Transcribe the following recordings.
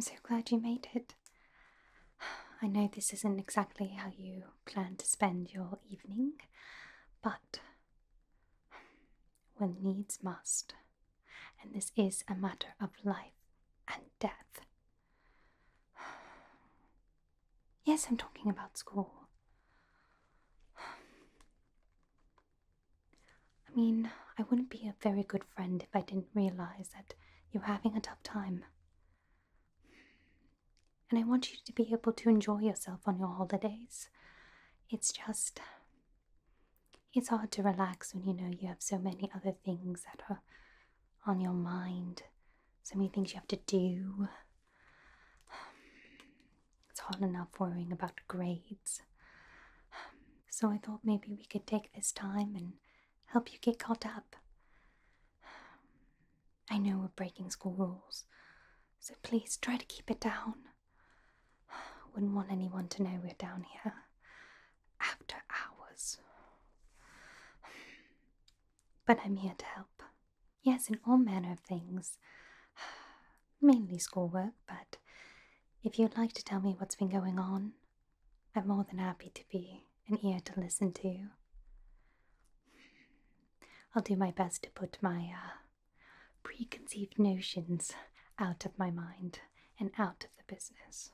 I'm so glad you made it. I know this isn't exactly how you plan to spend your evening, but when needs must, and this is a matter of life and death. Yes, I'm talking about school. I mean, I wouldn't be a very good friend if I didn't realize that you're having a tough time. And I want you to be able to enjoy yourself on your holidays. It's just, it's hard to relax when you know you have so many other things that are on your mind, so many things you have to do. It's hard enough worrying about grades. So I thought maybe we could take this time and help you get caught up. I know we're breaking school rules, so please try to keep it down. Wouldn't want anyone to know we're down here after hours. But I'm here to help. Yes, in all manner of things. Mainly schoolwork, but if you'd like to tell me what's been going on, I'm more than happy to be an ear to listen to. I'll do my best to put my preconceived notions out of my mind and out of the business.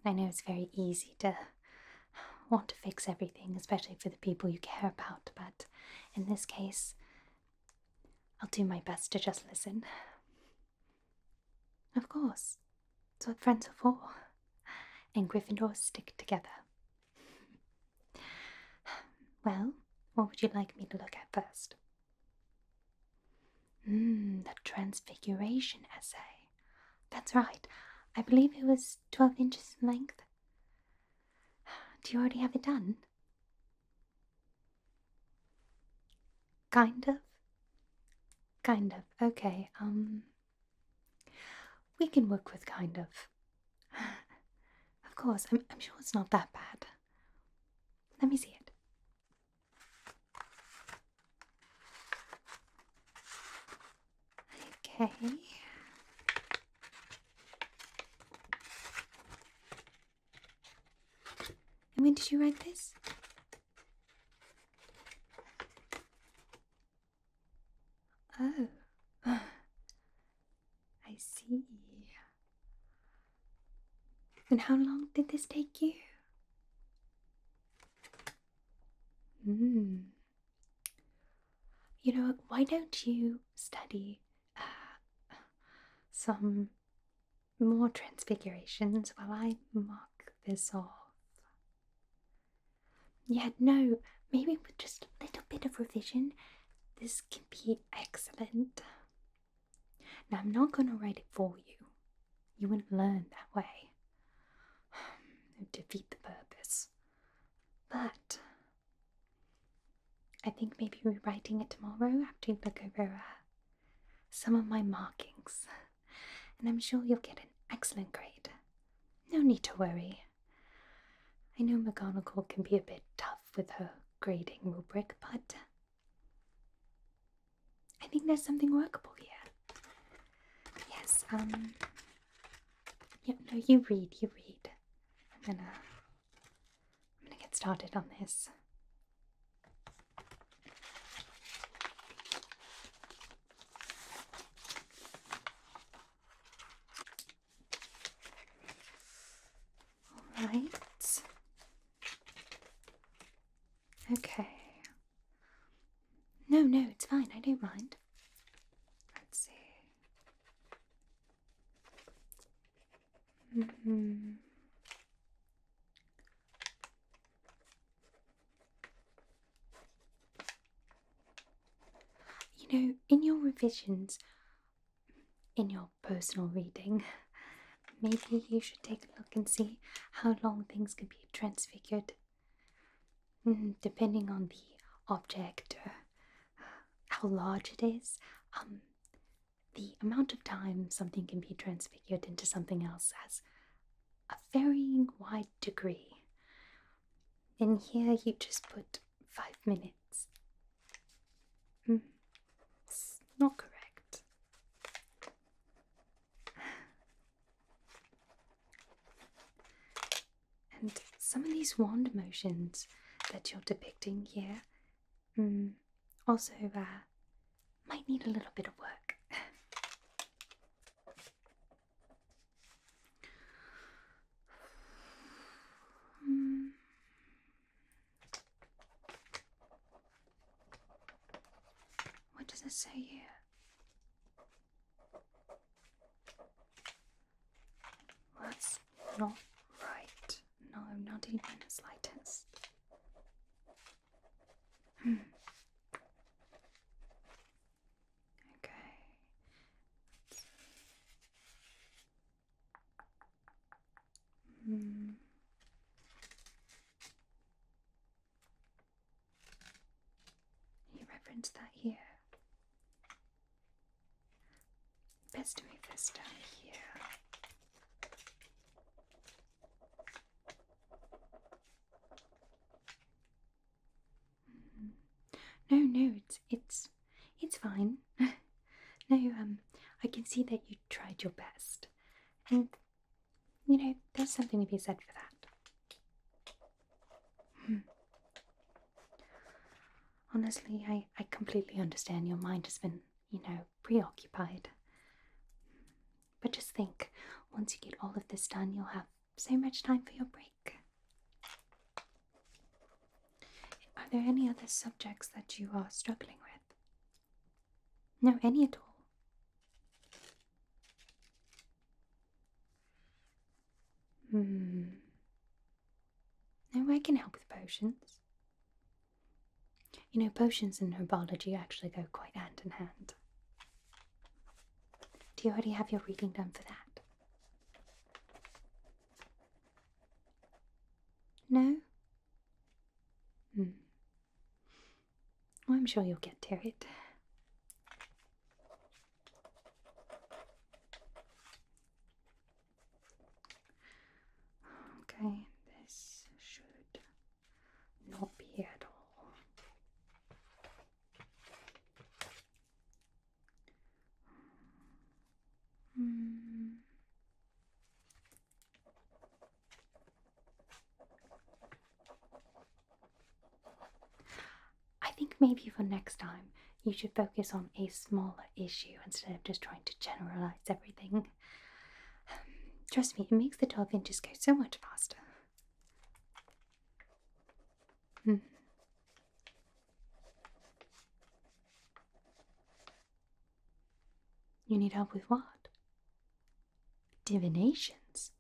I know it's very easy to want to fix everything, especially for the people you care about, but in this case, I'll do my best to just listen. Of course, it's what friends are for, and Gryffindors stick together. Well, what would you like me to look at first? The Transfiguration essay. That's right. I believe it was 12 inches in length. Do you already have it done? Kind of? Kind of. Okay, we can work with kind of. Of course, I'm sure it's not that bad. Let me see it. Okay. And when did you write this? Oh. I see. And how long did this take you? You know, why don't you study some more transfigurations while I mark this off? Yeah, no, maybe with just a little bit of revision, this can be excellent. Now, I'm not going to write it for you. You wouldn't learn that way. It would defeat the purpose. But I think maybe rewriting it tomorrow after you look over some of my markings. And I'm sure you'll get an excellent grade. No need to worry. I know McGonagall can be a bit tough with her grading rubric, but I think there's something workable here. Yes, yeah, no, you read. I'm gonna get started on this. Alright. Okay. No, it's fine. I don't mind. Let's see. You know, in your revisions, in your personal reading, maybe you should take a look and see how long things can be transfigured. Depending on the object or how large it is, the amount of time something can be transfigured into something else has a varying wide degree. In here, you just put 5 minutes. It's not correct. some of these wand motions that you're depicting here also might need a little bit of work. What does it say here? That's not right. No, not even the slightest. Okay. You reference that here. Best to move this down here. No, it's fine. No, I can see that you tried your best. And, there's something to be said for that. Honestly, I completely understand your mind has been, preoccupied. But just think, once you get all of this done, you'll have so much time for your break. Are there any other subjects that you are struggling with? No, any at all? No, I can help with potions. Potions and herbology actually go quite hand in hand. Do you already have your reading done for that? No? Well, I'm sure you'll get to it. Okay, this should not be at all. I think maybe for next time you should focus on a smaller issue instead of just trying to generalize everything. Trust me, it makes the 12 inches go so much faster. You need help with what? Divinations?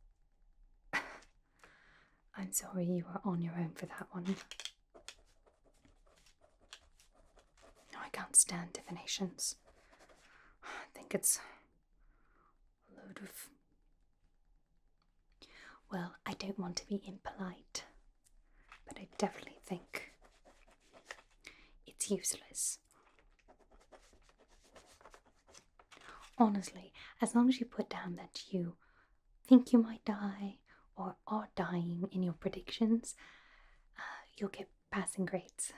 I'm sorry, you are on your own for that one. No, I can't stand divinations. I think it's a load of... Well, I don't want to be impolite, but I definitely think it's useless. Honestly, as long as you put down that you think you might die or are dying in your predictions, you'll get passing grades.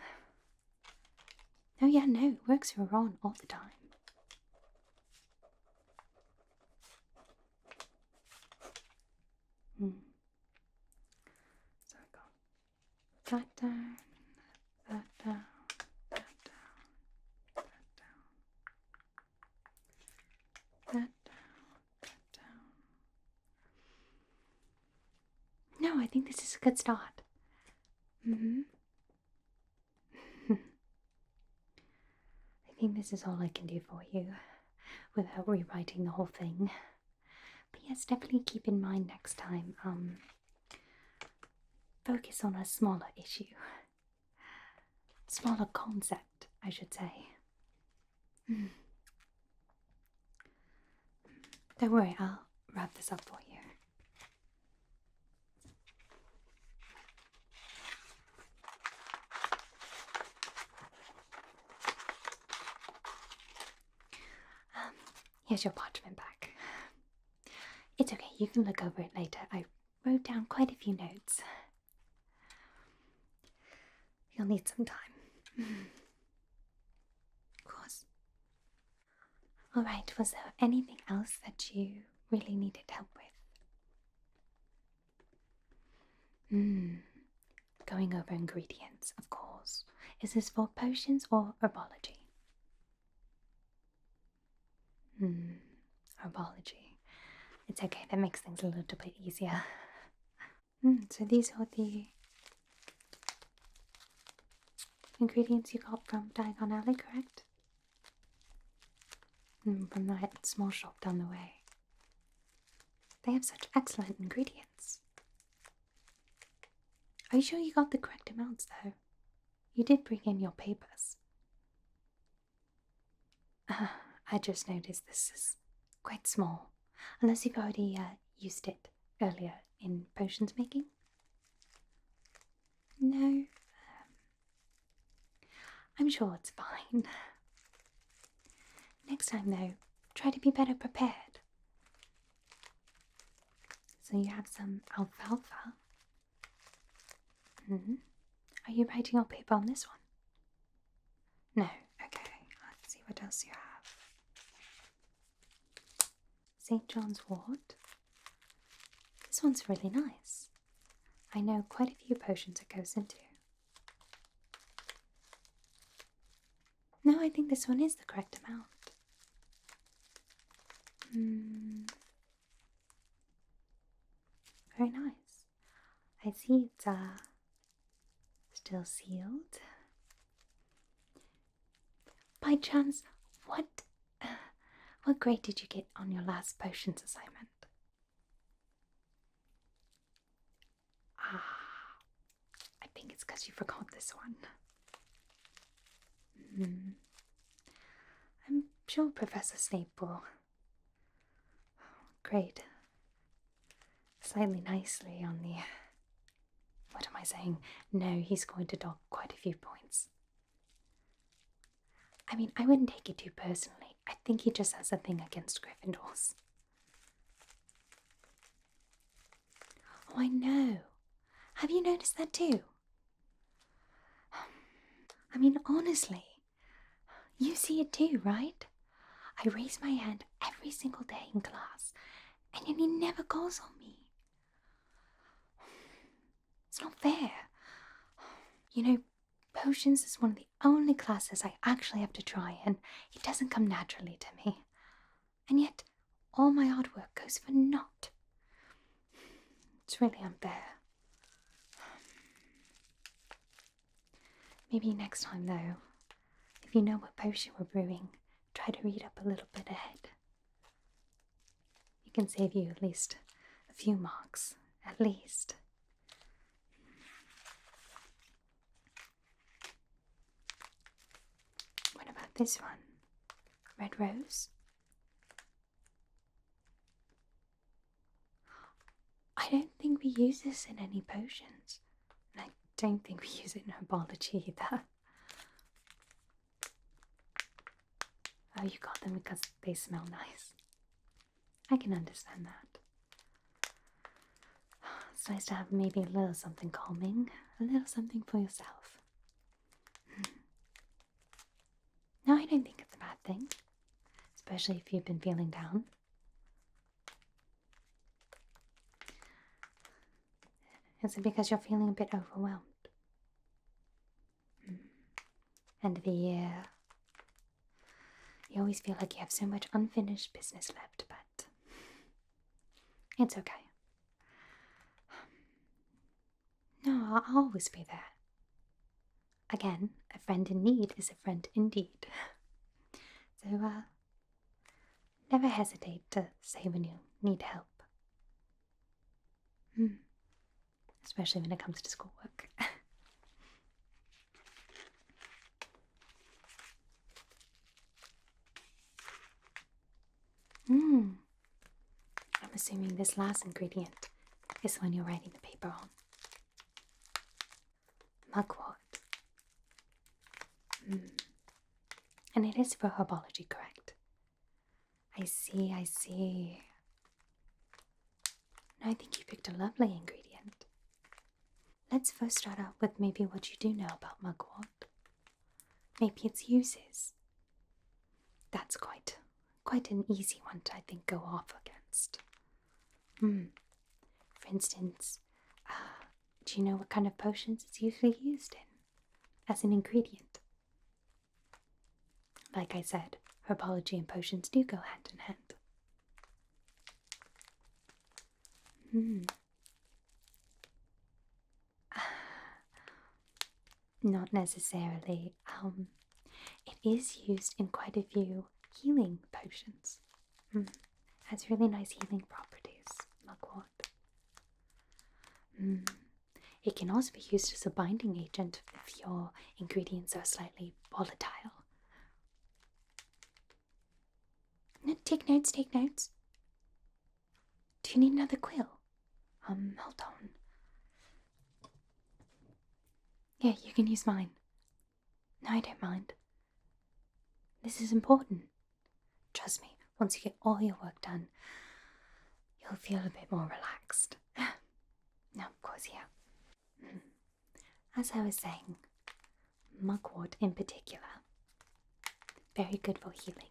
Oh yeah, no, it works for Ron all the time. So I got that down, that down, that down, that down, that down, that down. No, I think this is a good start. I think this is all I can do for you without rewriting the whole thing. But yes, definitely keep in mind next time, focus on a smaller issue. Smaller concept, I should say. Don't worry, I'll wrap this up for you. Here's your parchment back. It's okay, you can look over it later. I wrote down quite a few notes. You'll need some time. Of course. Alright, was there anything else that you really needed help with? Hmm. Going over ingredients, of course. Is this for potions or herbology? Hmm. Herbology. It's okay, that makes things a little bit easier. So these are the ingredients you got from Diagon Alley, correct? From that small shop down the way. They have such excellent ingredients. Are you sure you got the correct amounts, though? You did bring in your papers. I just noticed this is quite small. Unless you've already used it earlier in potions making? No? I'm sure it's fine. Next time, though, try to be better prepared. So you have some alfalfa. Are you writing your paper on this one? No. Okay, let's see what else you have. St. John's wort. This one's really nice. I know quite a few potions it goes into. No, I think this one is the correct amount. Very nice. I see it's still sealed. By chance, what grade did you get on your last potions assignment? I think it's because you forgot this one. I'm sure Professor Snape will grade slightly nicely on the... What am I saying? No, he's going to dock quite a few points. I mean, I wouldn't take it too personally. I think he just has a thing against Gryffindors. Oh, I know. Have you noticed that too? I mean, honestly, you see it too, right? I raise my hand every single day in class, and yet he never calls on me. It's not fair. You know, potions is one of the only classes I actually have to try, and it doesn't come naturally to me. And yet, all my hard work goes for naught. It's really unfair. Maybe next time, though, if you know what potion we're brewing, try to read up a little bit ahead. It can save you at least a few marks, at least. What about this one? Red rose? I don't think we use this in any potions. And I don't think we use it in herbology either. Oh, you got them because they smell nice. I can understand that. It's nice to have maybe a little something calming, a little something for yourself. No, I don't think it's a bad thing, especially if you've been feeling down. Is it because you're feeling a bit overwhelmed? End of the year. You always feel like you have so much unfinished business left, but it's okay. No, I'll always be there. Again, a friend in need is a friend indeed. So, never hesitate to say when you need help. Especially when it comes to schoolwork. I'm assuming this last ingredient is the one you're writing the paper on. Mugwort. And it is for herbology, correct? I see, I see. I think you picked a lovely ingredient. Let's first start out with maybe what you do know about mugwort. Maybe its uses. That's quite an easy one to, I think, go off against. For instance, Do you know what kind of potions it's usually used in as an ingredient? Like I said, herbology and potions do go hand in hand. Not necessarily. It is used in quite a few healing potions. Has really nice healing properties, mugwort. It can also be used as a binding agent if your ingredients are slightly volatile. No, take notes, take notes. Do you need another quill? Hold on. Yeah, you can use mine. No, I don't mind. This is important. Trust me, once you get all your work done, you'll feel a bit more relaxed. No, of course, yeah. As I was saying, mugwort in particular, very good for healing.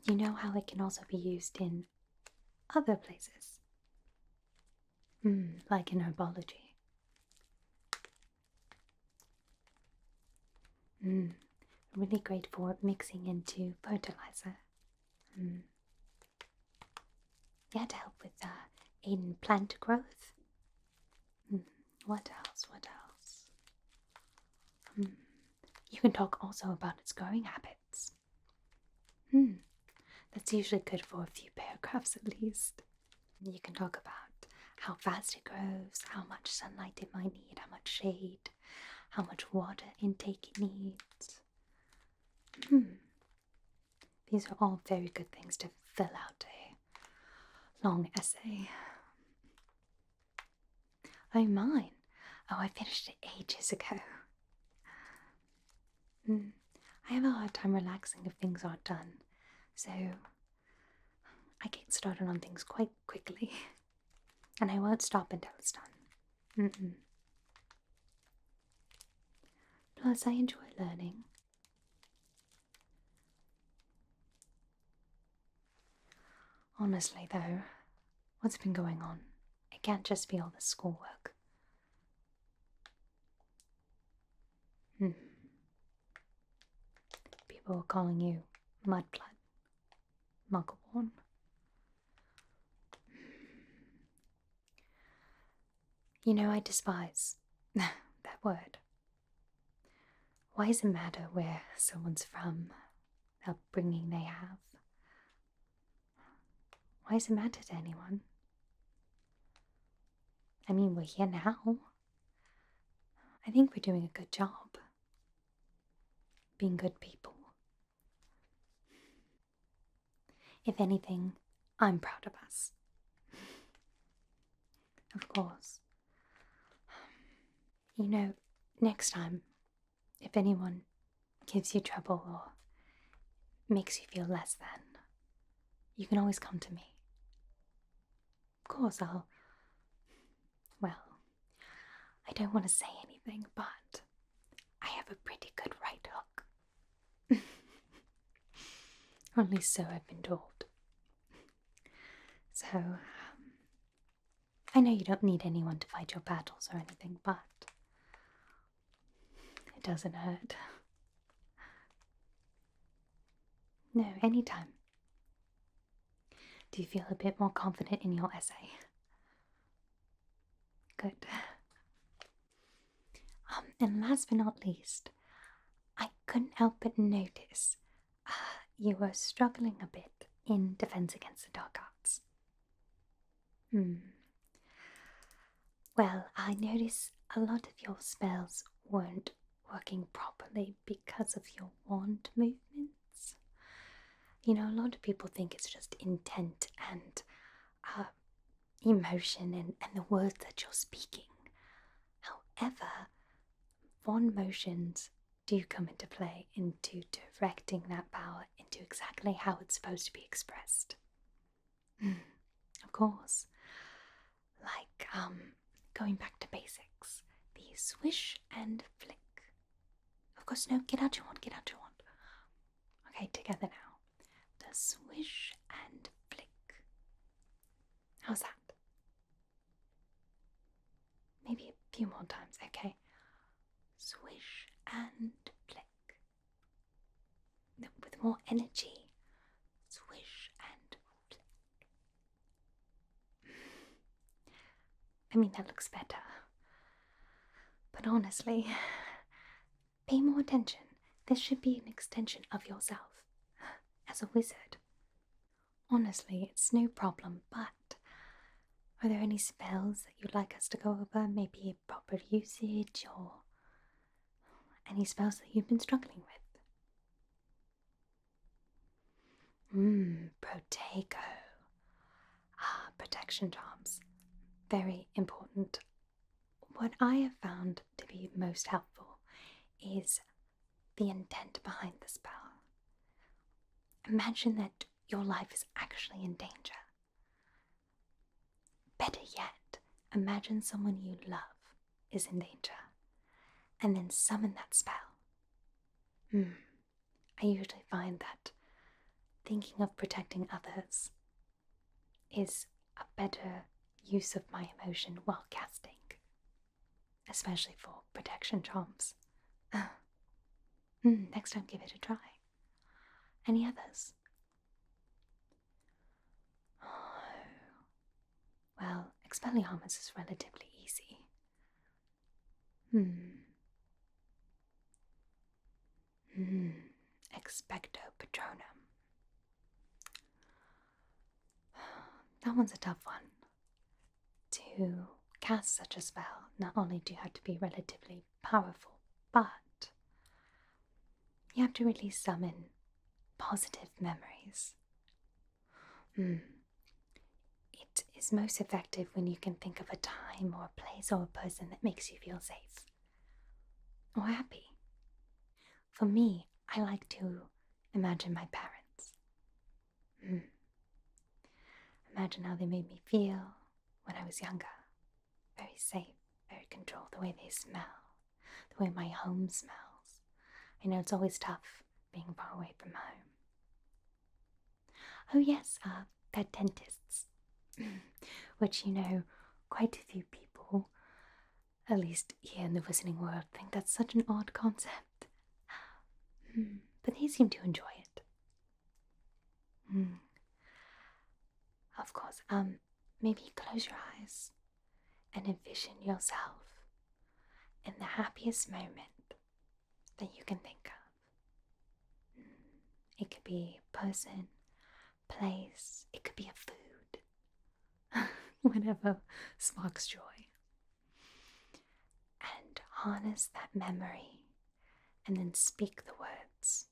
You know how it can also be used in other places? Like in herbology. Really great for mixing into fertilizer. Yeah, to help with in plant growth. What else? What else? You can talk also about its growing habits. That's usually good for a few paragraphs at least. You can talk about how fast it grows, how much sunlight it might need, how much shade, how much water intake it needs. These are all very good things to fill out a long essay. Oh, mine. Oh, I finished it ages ago. I have a hard time relaxing if things aren't done, so I get started on things quite quickly, and I won't stop until it's done. Plus, I enjoy learning. Honestly, though, what's been going on? It can't just be all the schoolwork. People are calling you Mudblood, Muggleborn. You know, I despise that word. Why does it matter where someone's from, the upbringing they have? Why does it matter to anyone? I mean, we're here now. I think we're doing a good job. Being good people. If anything, I'm proud of us. Of course. You know, next time, if anyone gives you trouble or makes you feel less than, you can always come to me. Of course, well, I don't want to say anything, but I have a pretty good right hook. Or at least so I've been told. So, I know you don't need anyone to fight your battles or anything, but it doesn't hurt. No, anytime. Do you feel a bit more confident in your essay? Good. And last but not least, I couldn't help but notice you were struggling a bit in Defense Against the Dark Arts. Well, I noticed a lot of your spells weren't working properly because of your wand movements. You know, a lot of people think it's just intent and emotion and the words that you're speaking. However, wand motions do come into play into directing that power into exactly how it's supposed to be expressed. Of course. Like, going back to basics. The swish and flick. Of course, no, get out your wand, get out your wand. Okay, together now. The swish and flick. How's that? Maybe a few more times, okay? Swish and flick. With more energy. Swish and flick. I mean, that looks better. But honestly, pay more attention. This should be an extension of yourself as a wizard. Honestly, it's no problem, but are there any spells that you'd like us to go over? Maybe proper usage or any spells that you've been struggling with? Protego. Protection charms. Very important. What I have found to be most helpful is the intent behind the spell. Imagine that your life is actually in danger. Better yet, imagine someone you love is in danger, and then summon that spell. I usually find that thinking of protecting others is a better use of my emotion while casting, especially for protection charms. Next time, give it a try. Any others? Well, Expelliarmus is relatively easy. Expecto Patronum. That one's a tough one. To cast such a spell, not only do you have to be relatively powerful, but you have to really summon positive memories. It is most effective when you can think of a time or a place or a person that makes you feel safe or happy. For me, I like to imagine my parents. Imagine how they made me feel when I was younger. Very safe, very controlled, the way they smell, the way my home smells. I know it's always tough being far away from home. Oh yes, they're dentists. Which, quite a few people, at least here in the wizarding world, think that's such an odd concept. But they seem to enjoy it. Of course, maybe close your eyes and envision yourself in the happiest moment that you can think of. It could be a person, place, it could be a food, whatever sparks joy. And harness that memory and then speak the words.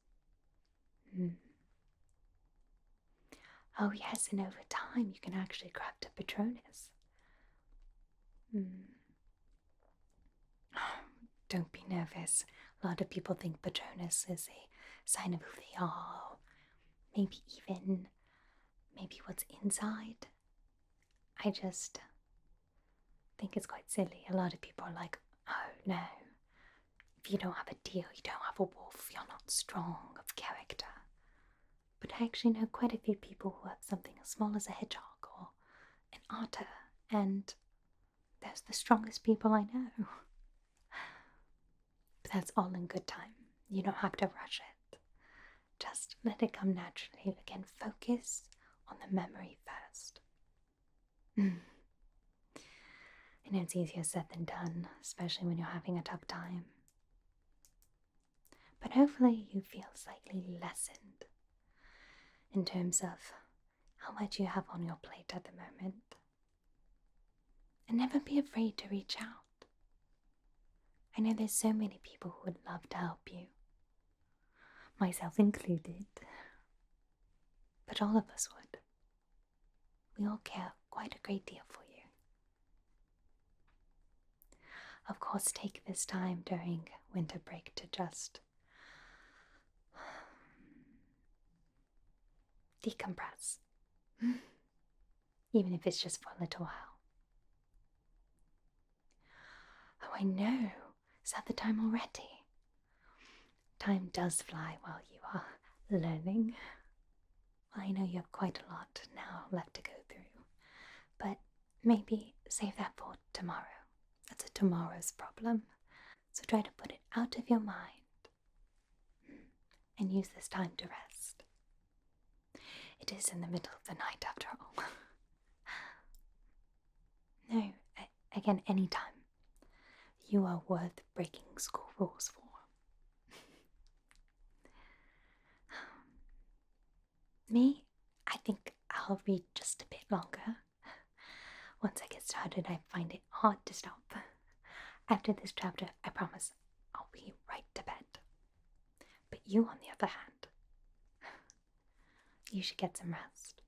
Oh yes, and over time you can actually craft a Patronus. Don't be nervous. A lot of people think Patronus is a sign of who they are. Maybe what's inside. I just think it's quite silly. A lot of people are like, oh no, if you don't have a deal, you don't have a wolf, you're not strong of character. But I actually know quite a few people who have something as small as a hedgehog or an otter, and those are the strongest people I know. But that's all in good time. You don't have to rush it. Just let it come naturally. Again, focus on the memory first. I know it's easier said than done, especially when you're having a tough time. But hopefully you feel slightly lessened in terms of how much you have on your plate at the moment. And never be afraid to reach out. I know there's so many people who would love to help you, myself included. But all of us would. We all care quite a great deal for you. Of course, take this time during winter break to just decompress. Even if it's just for a little while. Oh, I know. Is that the time already? Time does fly while you are learning. Well, I know you have quite a lot now left to go through, but maybe save that for tomorrow. That's a tomorrow's problem. So try to put it out of your mind and use this time to rest. It is in the middle of the night after all. No, again, any time. You are worth breaking school rules for. Me, I think I'll read just a bit longer. Once I get started, I find it hard to stop. After this chapter, I promise I'll be right to bed. But you, on the other hand, you should get some rest.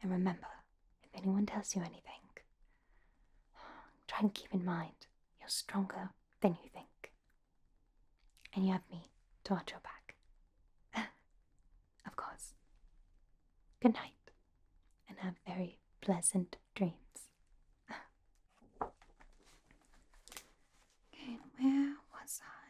And remember, if anyone tells you anything, try and keep in mind you're stronger than you think. And you have me to watch your back. Of course. Good night, and have very pleasant dreams. Okay, where was I?